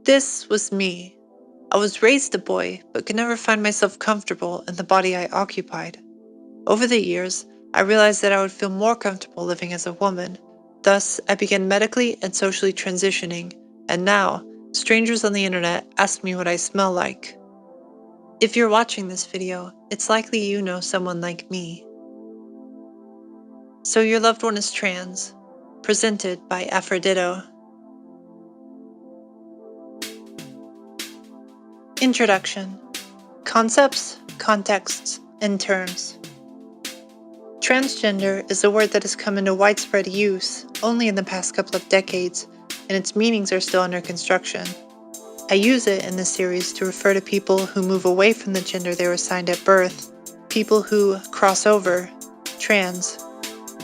This was me. I was raised a boy, but could never find myself comfortable in the body I occupied. Over the years, I realized that I would feel more comfortable living as a woman. Thus, I began medically and socially transitioning, and now, strangers on the internet ask me what I smell like. If you're watching this video, it's likely you know someone like me. So your loved one is trans. Presented by Aphreditto. Introduction. Concepts, contexts, and terms. Transgender is a word that has come into widespread use only in the past couple of decades, and its meanings are still under construction. I use it in this series to refer to people who move away from the gender they were assigned at birth, people who cross over, trans,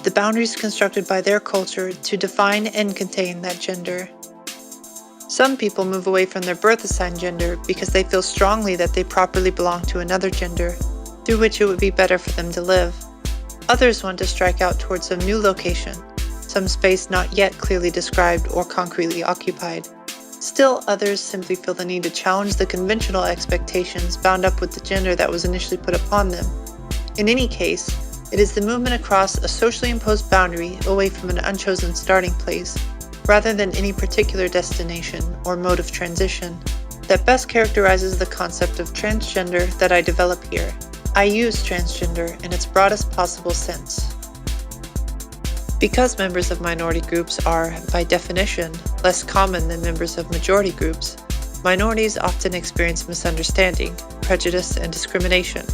the boundaries constructed by their culture to define and contain that gender. Some people move away from their birth-assigned gender because they feel strongly that they properly belong to another gender, through which it would be better for them to live. Others want to strike out towards some new location, some space not yet clearly described or concretely occupied. Still, others simply feel the need to challenge the conventional expectations bound up with the gender that was initially put upon them. In any case, it is the movement across a socially imposed boundary away from an unchosen starting place, rather than any particular destination or mode of transition, that best characterizes the concept of transgender that I develop here. I use transgender in its broadest possible sense. Because members of minority groups are, by definition, less common than members of majority groups, minorities often experience misunderstanding, prejudice, and discrimination.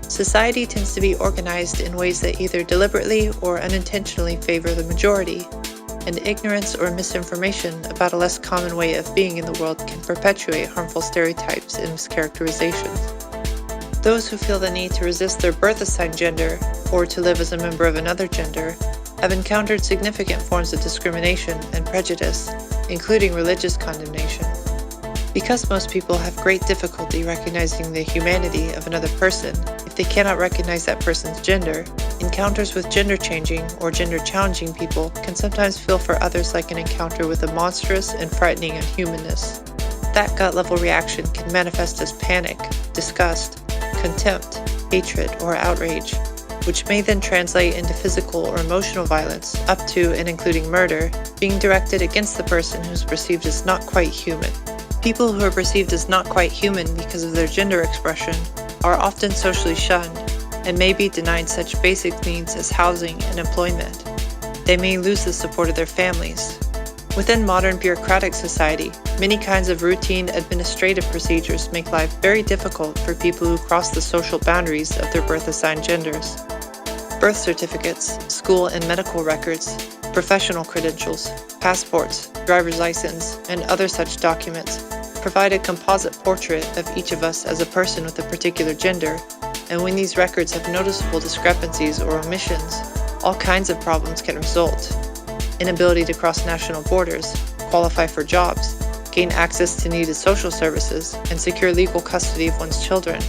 Society tends to be organized in ways that either deliberately or unintentionally favor the majority, and ignorance or misinformation about a less common way of being in the world can perpetuate harmful stereotypes and mischaracterizations. Those who feel the need to resist their birth-assigned gender, or to live as a member of another gender, have encountered significant forms of discrimination and prejudice, including religious condemnation. Because most people have great difficulty recognizing the humanity of another person, if they cannot recognize that person's gender, encounters with gender-changing or gender-challenging people can sometimes feel for others like an encounter with a monstrous and frightening unhumanness. That gut-level reaction can manifest as panic, disgust, contempt, hatred, or outrage, which may then translate into physical or emotional violence, up to and including murder, being directed against the person who is perceived as not quite human. People who are perceived as not quite human because of their gender expression are often socially shunned and may be denied such basic needs as housing and employment. They may lose the support of their families. Within modern bureaucratic society, many kinds of routine administrative procedures make life very difficult for people who cross the social boundaries of their birth-assigned genders. Birth certificates, school and medical records, professional credentials, passports, driver's license, and other such documents provide a composite portrait of each of us as a person with a particular gender, and when these records have noticeable discrepancies or omissions, all kinds of problems can result. Inability to cross national borders, qualify for jobs, gain access to needed social services, and secure legal custody of one's children.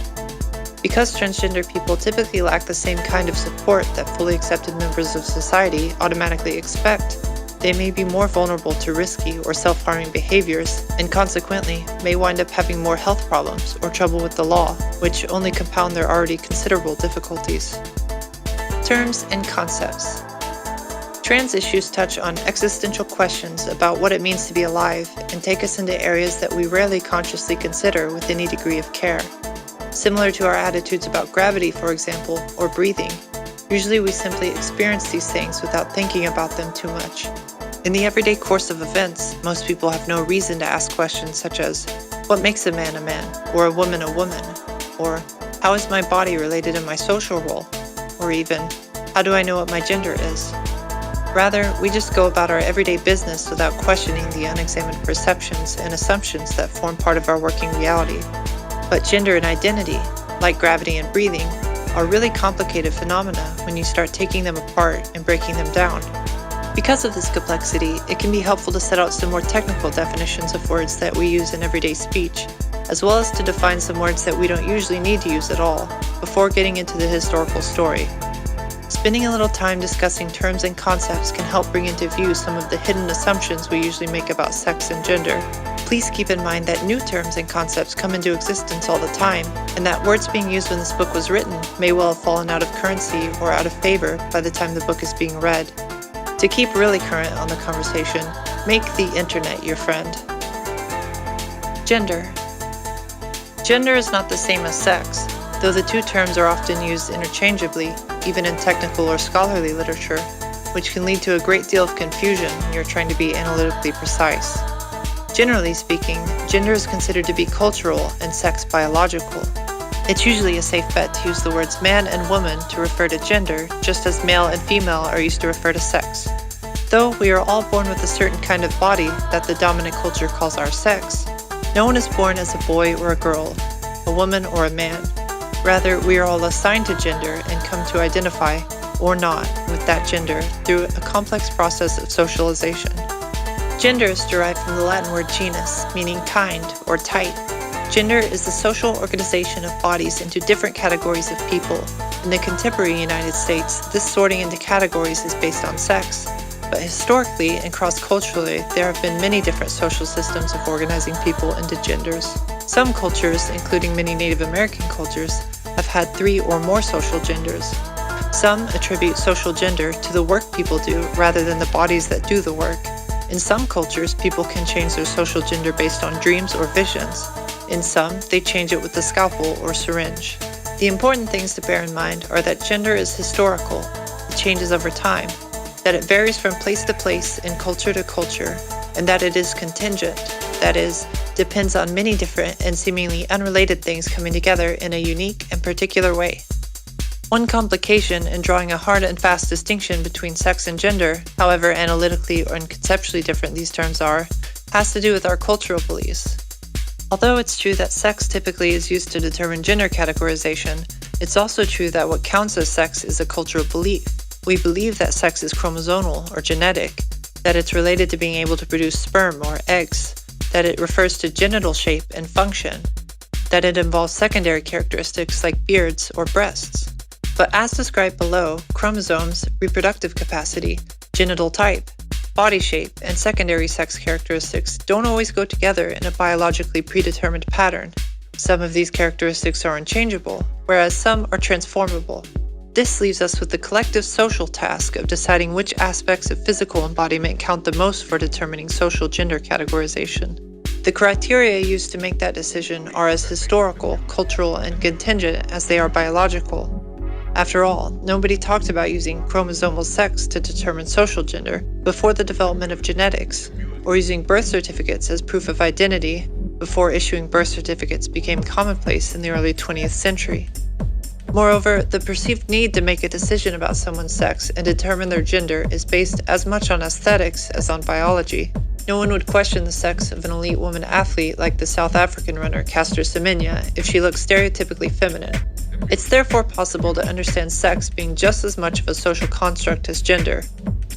Because transgender people typically lack the same kind of support that fully accepted members of society automatically expect, they may be more vulnerable to risky or self-harming behaviors, and consequently may wind up having more health problems or trouble with the law, which only compound their already considerable difficulties. Terms and concepts. Trans issues touch on existential questions about what it means to be alive and take us into areas that we rarely consciously consider with any degree of care. Similar to our attitudes about gravity, for example, or breathing, usually we simply experience these things without thinking about them too much. In the everyday course of events, most people have no reason to ask questions such as, what makes a man, or a woman, or how is my body related in my social role, or even, how do I know what my gender is? Rather, we just go about our everyday business without questioning the unexamined perceptions and assumptions that form part of our working reality. But gender and identity, like gravity and breathing, are really complicated phenomena when you start taking them apart and breaking them down. Because of this complexity, it can be helpful to set out some more technical definitions of words that we use in everyday speech, as well as to define some words that we don't usually need to use at all, before getting into the historical story. Spending a little time discussing terms and concepts can help bring into view some of the hidden assumptions we usually make about sex and gender. Please keep in mind that new terms and concepts come into existence all the time, and that words being used when this book was written may well have fallen out of currency or out of favor by the time the book is being read. To keep really current on the conversation, make the internet your friend. Gender. Gender is not the same as sex, though the two terms are often used interchangeably, even in technical or scholarly literature, which can lead to a great deal of confusion when you're trying to be analytically precise. Generally speaking, gender is considered to be cultural and sex biological. It's usually a safe bet to use the words man and woman to refer to gender, just as male and female are used to refer to sex. Though we are all born with a certain kind of body that the dominant culture calls our sex, no one is born as a boy or a girl, a woman or a man. Rather, we are all assigned to gender and come to identify, or not, with that gender through a complex process of socialization. Gender is derived from the Latin word genus, meaning kind or type. Gender is the social organization of bodies into different categories of people. In the contemporary United States, this sorting into categories is based on sex. But historically and cross-culturally, there have been many different social systems of organizing people into genders. Some cultures, including many Native American cultures, have had 3 or more social genders. Some attribute social gender to the work people do rather than the bodies that do the work. In some cultures, people can change their social gender based on dreams or visions. In some, they change it with the scalpel or syringe. The important things to bear in mind are that gender is historical, it changes over time, that it varies from place to place and culture to culture, and that it is contingent, that is, depends on many different and seemingly unrelated things coming together in a unique and particular way. One complication in drawing a hard and fast distinction between sex and gender, however analytically or conceptually different these terms are, has to do with our cultural beliefs. Although it's true that sex typically is used to determine gender categorization, it's also true that what counts as sex is a cultural belief. We believe that sex is chromosomal or genetic, that it's related to being able to produce sperm or eggs, that it refers to genital shape and function, that it involves secondary characteristics like beards or breasts. But as described below, chromosomes, reproductive capacity, genital type, body shape, and secondary sex characteristics don't always go together in a biologically predetermined pattern. Some of these characteristics are unchangeable, whereas some are transformable. This leaves us with the collective social task of deciding which aspects of physical embodiment count the most for determining social gender categorization. The criteria used to make that decision are as historical, cultural, and contingent as they are biological. After all, nobody talked about using chromosomal sex to determine social gender before the development of genetics, or using birth certificates as proof of identity before issuing birth certificates became commonplace in the early 20th century. Moreover, the perceived need to make a decision about someone's sex and determine their gender is based as much on aesthetics as on biology. No one would question the sex of an elite woman athlete like the South African runner Caster Semenya if she looked stereotypically feminine. It's therefore possible to understand sex being just as much of a social construct as gender.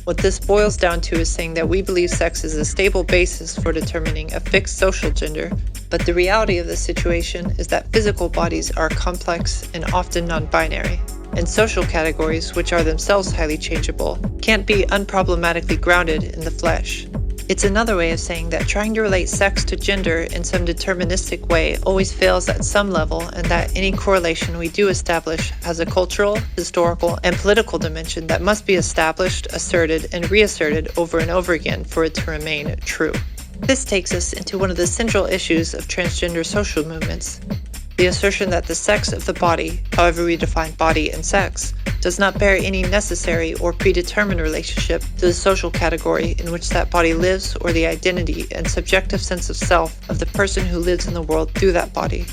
What this boils down to is saying that we believe sex is a stable basis for determining a fixed social gender, but the reality of the situation is that physical bodies are complex and often non-binary, and social categories, which are themselves highly changeable, can't be unproblematically grounded in the flesh. It's another way of saying that trying to relate sex to gender in some deterministic way always fails at some level, and that any correlation we do establish has a cultural, historical, and political dimension that must be established, asserted, and reasserted over and over again for it to remain true. This takes us into one of the central issues of transgender social movements: the assertion that the sex of the body, however we define body and sex, does not bear any necessary or predetermined relationship to the social category in which that body lives or the identity and subjective sense of self of the person who lives in the world through that body.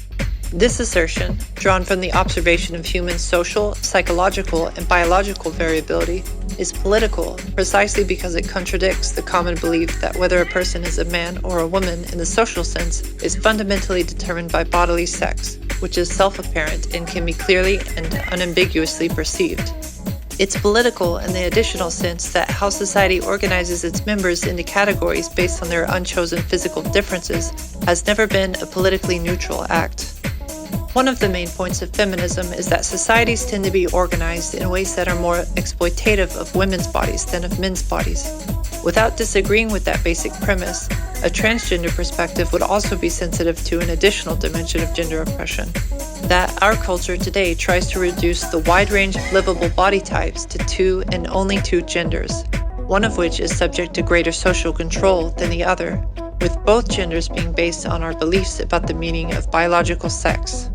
This assertion, drawn from the observation of human social, psychological, and biological variability, is political precisely because it contradicts the common belief that whether a person is a man or a woman in the social sense is fundamentally determined by bodily sex, which is self-apparent and can be clearly and unambiguously perceived. It's political in the additional sense that how society organizes its members into categories based on their unchosen physical differences has never been a politically neutral act. One of the main points of feminism is that societies tend to be organized in ways that are more exploitative of women's bodies than of men's bodies. Without disagreeing with that basic premise, A transgender perspective would also be sensitive to an additional dimension of gender oppression, that our culture today tries to reduce the wide range of livable body types to 2 and only 2 genders, one of which is subject to greater social control than the other, with both genders being based on our beliefs about the meaning of biological sex.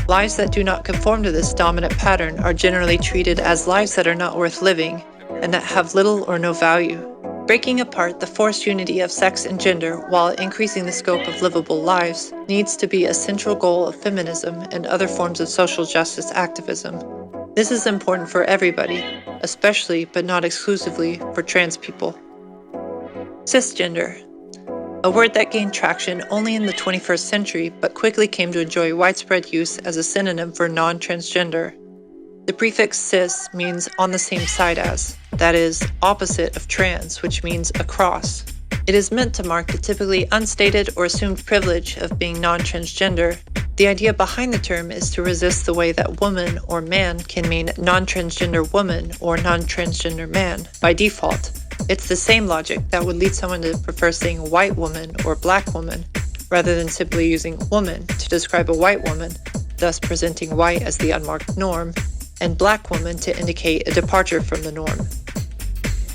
Lives that do not conform to this dominant pattern are generally treated as lives that are not worth living and that have little or no value. Breaking apart the forced unity of sex and gender while increasing the scope of livable lives needs to be a central goal of feminism and other forms of social justice activism. This is important for everybody, especially but not exclusively for trans people. Cisgender, a word that gained traction only in the 21st century but quickly came to enjoy widespread use as a synonym for non-transgender. The prefix cis means on the same side as, that is, opposite of trans, which means across. It is meant to mark the typically unstated or assumed privilege of being non-transgender. The idea behind the term is to resist the way that woman or man can mean non-transgender woman or non-transgender man by default. It's the same logic that would lead someone to prefer saying white woman or black woman, rather than simply using woman to describe a white woman, thus presenting white as the unmarked norm, and black woman to indicate a departure from the norm.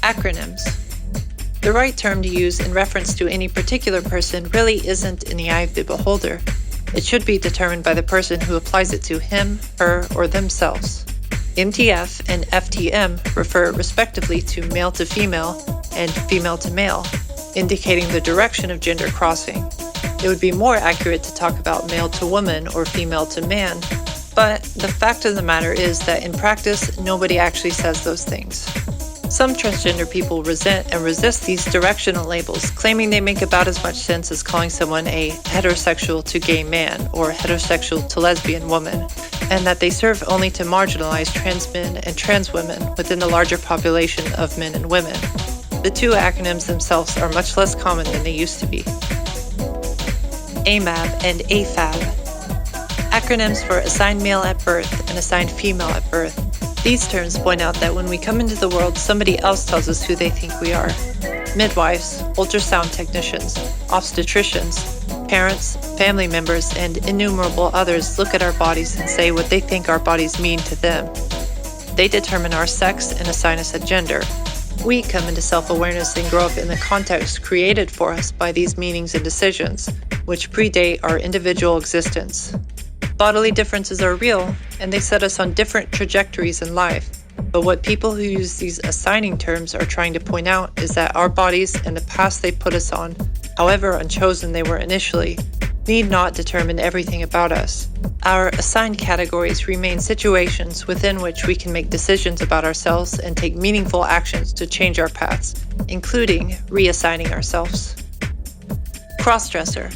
Acronyms. The right term to use in reference to any particular person really isn't in the eye of the beholder. It should be determined by the person who applies it to him, her, or themselves. MTF and FTM refer respectively to male to female and female to male, indicating the direction of gender crossing. It would be more accurate to talk about male to woman or female to man, but the fact of the matter is that in practice, nobody actually says those things. Some transgender people resent and resist these directional labels, claiming they make about as much sense as calling someone a heterosexual to gay man or heterosexual to lesbian woman, and that they serve only to marginalize trans men and trans women within the larger population of men and women. The two acronyms themselves are much less common than they used to be. AMAB and AFAB. Acronyms for assigned male at birth and assigned female at birth. These terms point out that when we come into the world, somebody else tells us who they think we are. Midwives, ultrasound technicians, obstetricians, parents, family members, and innumerable others look at our bodies and say what they think our bodies mean to them. They determine our sex and assign us a gender. We come into self-awareness and grow up in the context created for us by these meanings and decisions, which predate our individual existence. Bodily differences are real, and they set us on different trajectories in life. But what people who use these assigning terms are trying to point out is that our bodies and the paths they put us on, however unchosen they were initially, need not determine everything about us. Our assigned categories remain situations within which we can make decisions about ourselves and take meaningful actions to change our paths, including reassigning ourselves. Crossdresser.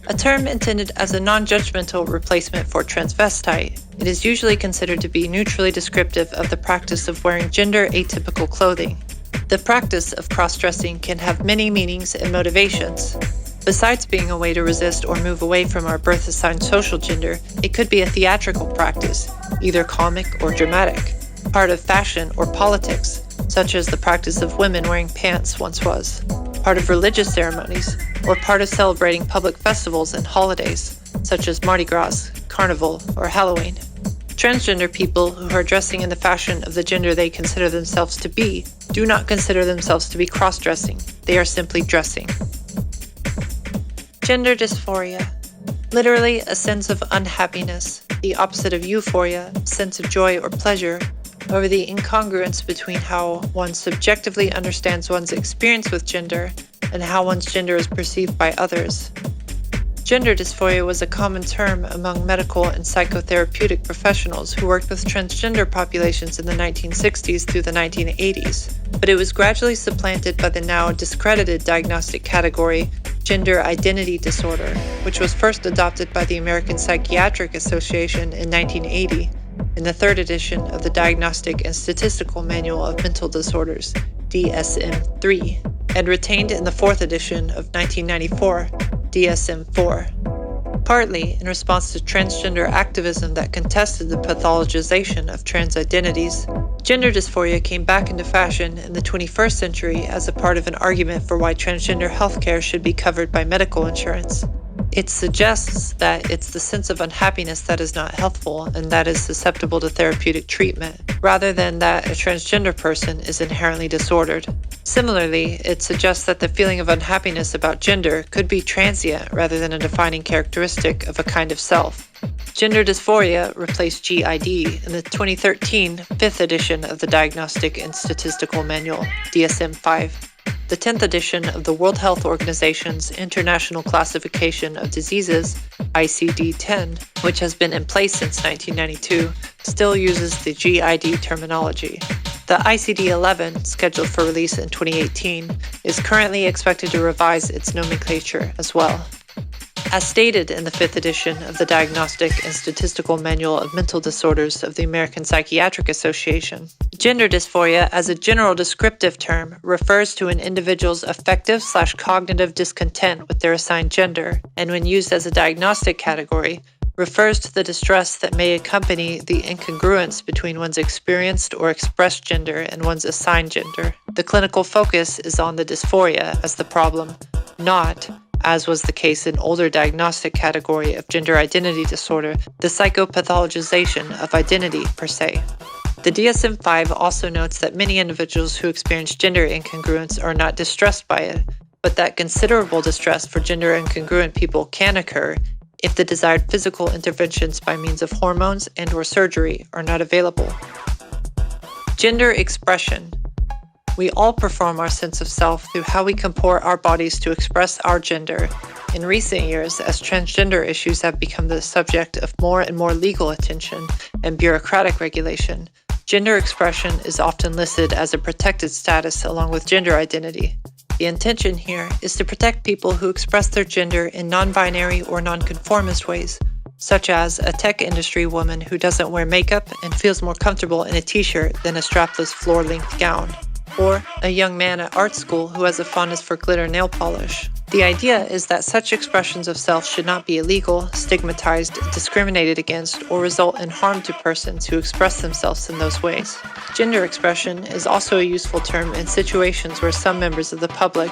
A term intended as a non-judgmental replacement for transvestite, it is usually considered to be neutrally descriptive of the practice of wearing gender-atypical clothing. The practice of cross-dressing can have many meanings and motivations. Besides being a way to resist or move away from our birth-assigned social gender, it could be a theatrical practice, either comic or dramatic, part of fashion or politics, such as the practice of women wearing pants once was, part of religious ceremonies, or part of celebrating public festivals and holidays, such as Mardi Gras, Carnival, or Halloween. Transgender people who are dressing in the fashion of the gender they consider themselves to be do not consider themselves to be cross-dressing. They are simply dressing. Gender dysphoria. Literally, a sense of unhappiness, the opposite of euphoria, a sense of joy or pleasure, over the incongruence between how one subjectively understands one's experience with gender and how one's gender is perceived by others. Gender dysphoria was a common term among medical and psychotherapeutic professionals who worked with transgender populations in the 1960s through the 1980s, but it was gradually supplanted by the now discredited diagnostic category gender identity disorder, which was first adopted by the American Psychiatric Association in 1980 in the third edition of the Diagnostic and Statistical Manual of Mental Disorders, DSM-3, and retained in the fourth edition of 1994, DSM-4. Partly in response to transgender activism that contested the pathologization of trans identities, Gender dysphoria came back into fashion in the 21st century as a part of an argument for why transgender healthcare should be covered by medical insurance. It suggests that it's the sense of unhappiness that is not healthful and that is susceptible to therapeutic treatment, rather than that a transgender person is inherently disordered. Similarly, it suggests that the feeling of unhappiness about gender could be transient rather than a defining characteristic of a kind of self. Gender dysphoria replaced GID in the 2013 5th edition of the Diagnostic and Statistical Manual, DSM-5. The 10th edition of the World Health Organization's International Classification of Diseases, ICD-10, which has been in place since 1992, still uses the GID terminology. The ICD-11, scheduled for release in 2018, is currently expected to revise its nomenclature as well. As stated in the 5th edition of the Diagnostic and Statistical Manual of Mental Disorders of the American Psychiatric Association, gender dysphoria as a general descriptive term refers to an individual's affective/cognitive discontent with their assigned gender, and when used as a diagnostic category, refers to the distress that may accompany the incongruence between one's experienced or expressed gender and one's assigned gender. The clinical focus is on the dysphoria as the problem, not, as was the case in older diagnostic category of gender identity disorder, the psychopathologization of identity per se. The DSM-5 also notes that many individuals who experience gender incongruence are not distressed by it, but that considerable distress for gender incongruent people can occur if the desired physical interventions by means of hormones and/or surgery are not available. Gender expression. We all perform our sense of self through how we comport our bodies to express our gender. In recent years, as transgender issues have become the subject of more and more legal attention and bureaucratic regulation, gender expression is often listed as a protected status along with gender identity. The intention here is to protect people who express their gender in non-binary or non-conformist ways, such as a tech industry woman who doesn't wear makeup and feels more comfortable in a t-shirt than a strapless floor-length gown, or a young man at art school who has a fondness for glitter nail polish. The idea is that such expressions of self should not be illegal, stigmatized, discriminated against, or result in harm to persons who express themselves in those ways. Gender expression is also a useful term in situations where some members of the public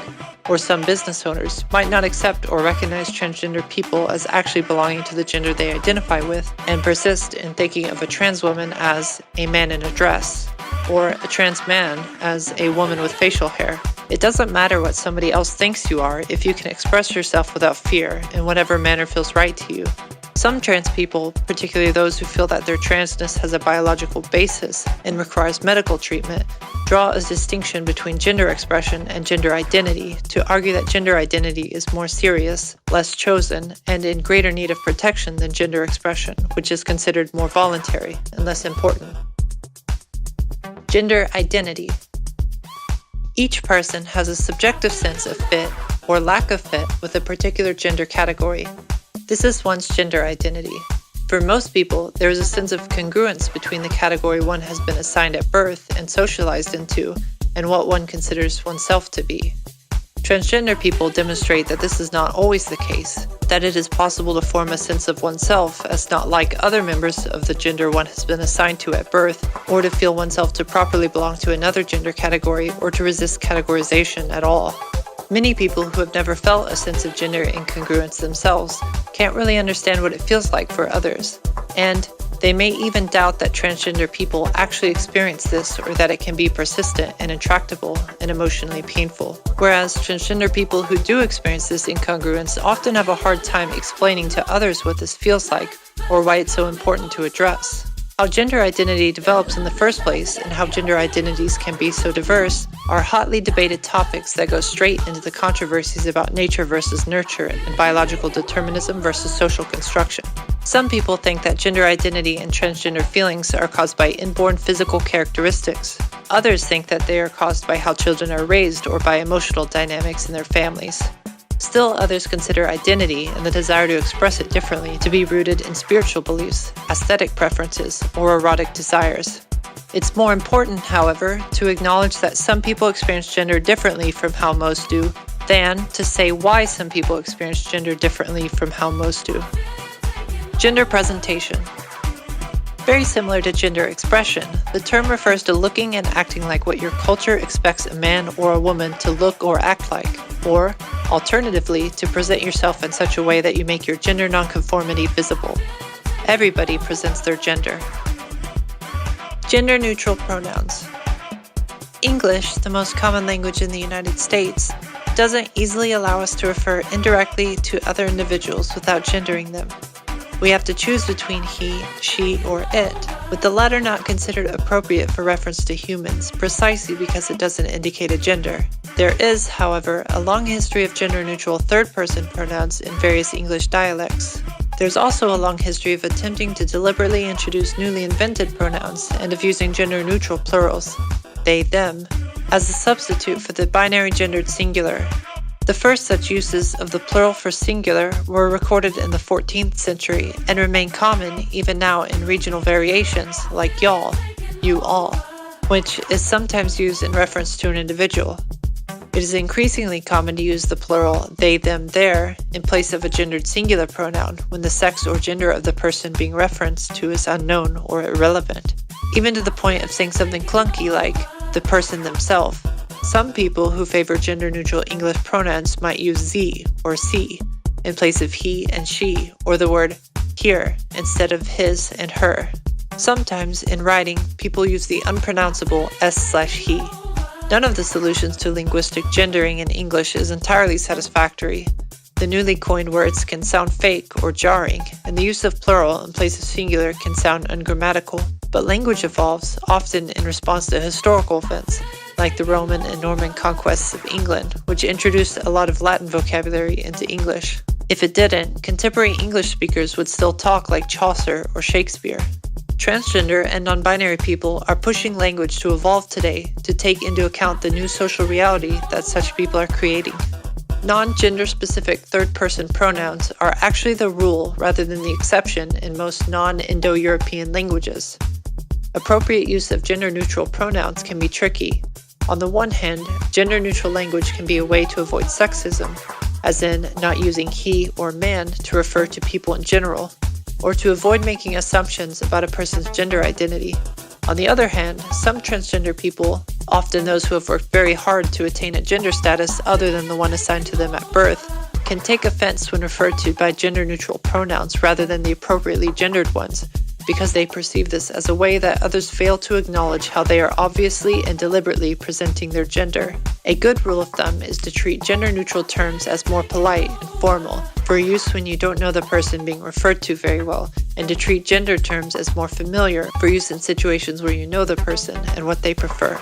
or some business owners might not accept or recognize transgender people as actually belonging to the gender they identify with and persist in thinking of a trans woman as a man in a dress, or a trans man as a woman with facial hair. It doesn't matter what somebody else thinks you are if you can express yourself without fear in whatever manner feels right to you. Some trans people, particularly those who feel that their transness has a biological basis and requires medical treatment, draw a distinction between gender expression and gender identity to argue that gender identity is more serious, less chosen, and in greater need of protection than gender expression, which is considered more voluntary and less important. Gender identity. Each person has a subjective sense of fit or lack of fit with a particular gender category. This is one's gender identity. For most people, there is a sense of congruence between the category one has been assigned at birth and socialized into and what one considers oneself to be. Transgender people demonstrate that this is not always the case, that it is possible to form a sense of oneself as not like other members of the gender one has been assigned to at birth, or to feel oneself to properly belong to another gender category or to resist categorization at all. Many people who have never felt a sense of gender incongruence themselves can't really understand what it feels like for others, and they may even doubt that transgender people actually experience this or that it can be persistent and intractable and emotionally painful. Whereas transgender people who do experience this incongruence often have a hard time explaining to others what this feels like or why it's so important to address. How gender identity develops in the first place and how gender identities can be so diverse are hotly debated topics that go straight into the controversies about nature versus nurture and biological determinism versus social construction. Some people think that gender identity and transgender feelings are caused by inborn physical characteristics. Others think that they are caused by how children are raised or by emotional dynamics in their families. Still, others consider identity and the desire to express it differently to be rooted in spiritual beliefs, aesthetic preferences, or erotic desires. It's more important, however, to acknowledge that some people experience gender differently from how most do, than to say why some people experience gender differently from how most do. Gender presentation. Very similar to gender expression, the term refers to looking and acting like what your culture expects a man or a woman to look or act like, or, alternatively, to present yourself in such a way that you make your gender nonconformity visible. Everybody presents their gender. Gender-neutral pronouns. English, the most common language in the United States, doesn't easily allow us to refer indirectly to other individuals without gendering them. We have to choose between he, she, or it, with the latter not considered appropriate for reference to humans, precisely because it doesn't indicate a gender. There is, however, a long history of gender-neutral third-person pronouns in various English dialects. There's also a long history of attempting to deliberately introduce newly invented pronouns and of using gender-neutral plurals, they, them, as a substitute for the binary gendered singular. The first such uses of the plural for singular were recorded in the 14th century and remain common even now in regional variations like y'all, you all, which is sometimes used in reference to an individual. It is increasingly common to use the plural they, them, their in place of a gendered singular pronoun when the sex or gender of the person being referenced to is unknown or irrelevant, even to the point of saying something clunky like the person themselves. Some people who favor gender-neutral English pronouns might use ze or she in place of he and she, or the word here instead of his and her. Sometimes, in writing, people use the unpronounceable s/he. None of the solutions to linguistic gendering in English is entirely satisfactory. The newly coined words can sound fake or jarring, and the use of plural in place of singular can sound ungrammatical. But language evolves, often in response to historical events, like the Roman and Norman conquests of England, which introduced a lot of Latin vocabulary into English. If it didn't, contemporary English speakers would still talk like Chaucer or Shakespeare. Transgender and non-binary people are pushing language to evolve today to take into account the new social reality that such people are creating. Non-gender specific third-person pronouns are actually the rule rather than the exception in most non-Indo-European languages. Appropriate use of gender-neutral pronouns can be tricky. On the one hand, gender-neutral language can be a way to avoid sexism, as in not using he or man to refer to people in general, or to avoid making assumptions about a person's gender identity. On the other hand, some transgender people, often those who have worked very hard to attain a gender status other than the one assigned to them at birth, can take offense when referred to by gender-neutral pronouns rather than the appropriately gendered ones, because they perceive this as a way that others fail to acknowledge how they are obviously and deliberately presenting their gender. A good rule of thumb is to treat gender-neutral terms as more polite and formal, for use when you don't know the person being referred to very well, and to treat gender terms as more familiar, for use in situations where you know the person and what they prefer.